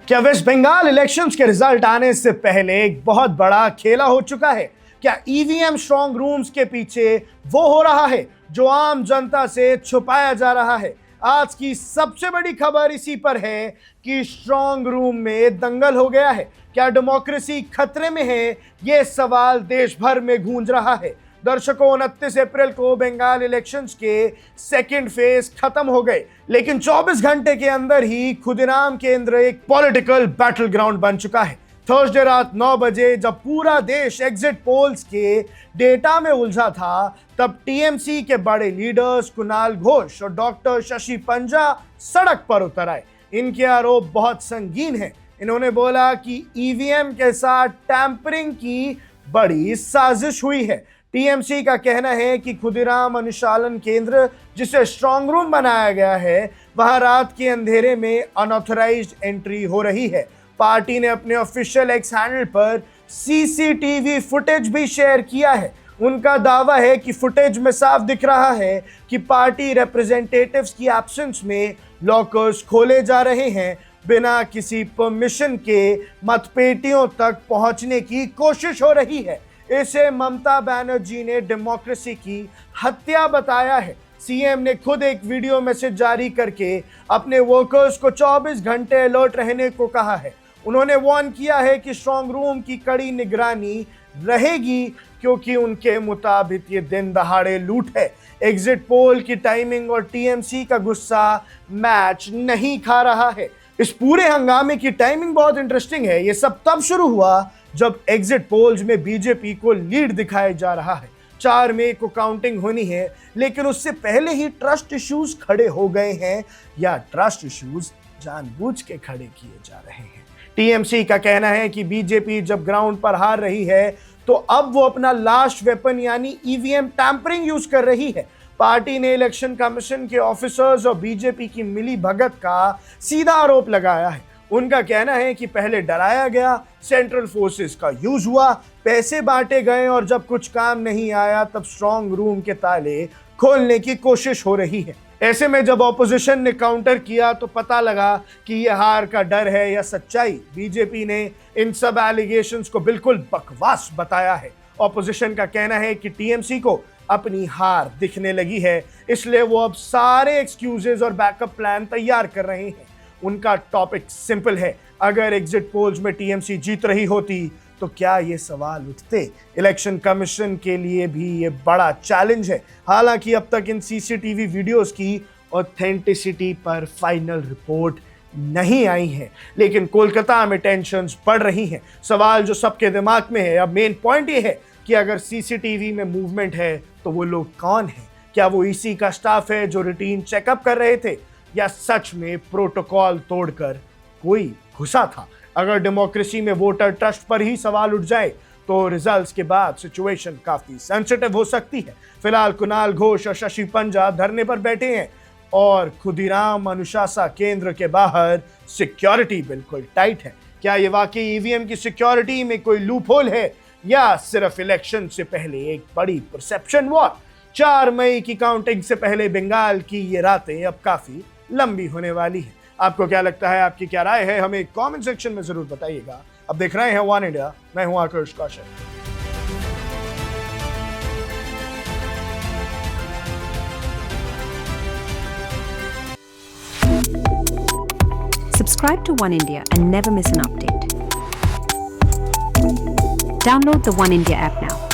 क्या waste Bengal elections के result आने से पहले एक बहुत बड़ा खेला हो चुका है? क्या ईवीएम स्ट्रांग रूम्स के पीछे वो हो रहा है जो आम जनता से छुपाया जा रहा है? आज की सबसे बड़ी खबर इसी पर है कि स्ट्रांग रूम में दंगल हो गया है। क्या डेमोक्रेसी खतरे में है? यह सवाल देश भर में गूंज रहा है। दर्शकों, 29 अप्रैल को बंगाल इलेक्शंस के सेकंड फेज खत्म हो गए, लेकिन 24 घंटे के अंदर ही खुदीराम केंद्र एक पॉलिटिकल बैटल ग्राउंड बन चुका है। थर्सडे रात 9 बजे जब पूरा देश एग्जिट पोल्स के डेटा में उलझा था, तब टीएमसी के बड़े लीडर्स कुणाल घोष और डॉक्टर शशि पंजा सड़क पर उतर आए। इनके आरोप बहुत संगीन हैं। इन्होंने बोला कि ईवीएम के साथ टैंपरिंग की बड़ी साजिश हुई है। टीएमसी का कहना है कि खुदीराम अनुशालन केंद्र, जिसे स्ट्रांग रूम बनाया गया है, वहां रात के अंधेरे में अनऑथराइज्ड एंट्री हो रही है। पार्टी ने अपने ऑफिशियल एक्स हैंडल पर सीसीटीवी फुटेज भी शेयर किया है। उनका दावा है कि फुटेज में साफ दिख रहा है कि पार्टी रिप्रेजेंटेटिव्स की एब्सेंस में लॉकर्स खोले जा रहे हैं। बिना किसी परमिशन के मतपेटियों तक पहुंचने की कोशिश हो रही है। इसे ममता बनर्जी ने डेमोक्रेसी की हत्या बताया है। सीएम ने खुद एक वीडियो मैसेज जारी करके अपने वर्कर्स को 24 घंटे अलर्ट रहने को कहा है। उन्होंने वार्न किया है कि स्ट्रांग रूम की कड़ी निगरानी रहेगी, क्योंकि उनके मुताबिक ये दिन दहाड़े लूट है। एग्जिट पोल की टाइमिंग और टीएमसी का गुस्सा मैच नहीं खा रहा है। इस पूरे हंगामे की टाइमिंग बहुत इंटरेस्टिंग है। ये सब तब शुरू हुआ जब एग्जिट पोल्स में बीजेपी को लीड दिखाया जा रहा है। 4 मई को काउंटिंग होनी है, लेकिन उससे पहले ही ट्रस्ट इश्यूज खड़े हो गए हैं, या ट्रस्ट इश्यूज जानबूझ के खड़े किए जा रहे हैं। टीएमसी का कहना है कि बीजेपी जब ग्राउंड पर हार रही है, तो अब वो अपना लास्ट वेपन यानी ईवीएम टैंपरिंग यूज कर रही है। पार्टी ने इलेक्शन कमीशन के ऑफिसर्स और बीजेपी की मिली भगत का सीधा आरोप लगाया है। उनका कहना है कि पहले डराया गया, सेंट्रल फोर्सेस का यूज हुआ, पैसे बांटे गए और जब कुछ काम नहीं आया तब स्ट्रांग रूम के ताले खोलने की कोशिश हो रही है। ऐसे में जब ऑपोजिशन ने काउंटर किया तो पता लगा कि यह हार का डर है या सच्चाई। बीजेपी ने इन सब एलिगेशंस को बिल्कुल बकवास बताया है। ऑपोजिशन का कहना है कि टीएमसी को अपनी हार दिखने लगी है, इसलिए वो अब सारे एक्सक्यूजेज और बैकअप प्लान तैयार कर रहे हैं। उनका टॉपिक सिंपल है, अगर एग्जिट पोल्स में टीएमसी जीत रही होती तो क्या ये सवाल उठते? इलेक्शन कमीशन के लिए भी ये बड़ा चैलेंज है। हालांकि अब तक इन सीसीटीवी वीडियोस की ऑथेंटिसिटी पर फाइनल रिपोर्ट नहीं आई है, लेकिन कोलकाता में टेंशन्स बढ़ रही हैं। सवाल जो सबके दिमाग में है, अब मेन पॉइंट ये है कि अगर सीसीटीवी में मूवमेंट है तो वो लोग कौन हैं? क्या वो ईसी का स्टाफ है जो रूटीन चेकअप कर रहे थे, या सच में प्रोटोकॉल तोड़कर कोई घुसा था? अगर डेमोक्रेसी में वोटर ट्रस्ट पर ही सवाल उठ जाए तो रिजल्ट्स के बाद सिचुएशन काफी सेंसिटिव हो सकती है। फिलहाल कुणाल घोष और शशि पंजा धरने पर बैठे हैं और खुदीराम अनुशासन केंद्र के बाहर सिक्योरिटी बिल्कुल टाइट है। क्या ये वाकई ईवीएम की सिक्योरिटी में कोई लूप होल है, या सिर्फ इलेक्शन से पहले एक बड़ी परसेप्शन वॉर? 4 मई की काउंटिंग से पहले बंगाल की ये रातें अब काफी लंबी होने वाली है। आपको क्या लगता है? आपकी क्या राय है? हमें कमेंट सेक्शन में जरूर बताइएगा। अब देख रहे हैं वन इंडिया, मैं हूं आकर्ष कौशल। Subscribe to One India and never miss an update. Download the One India app now.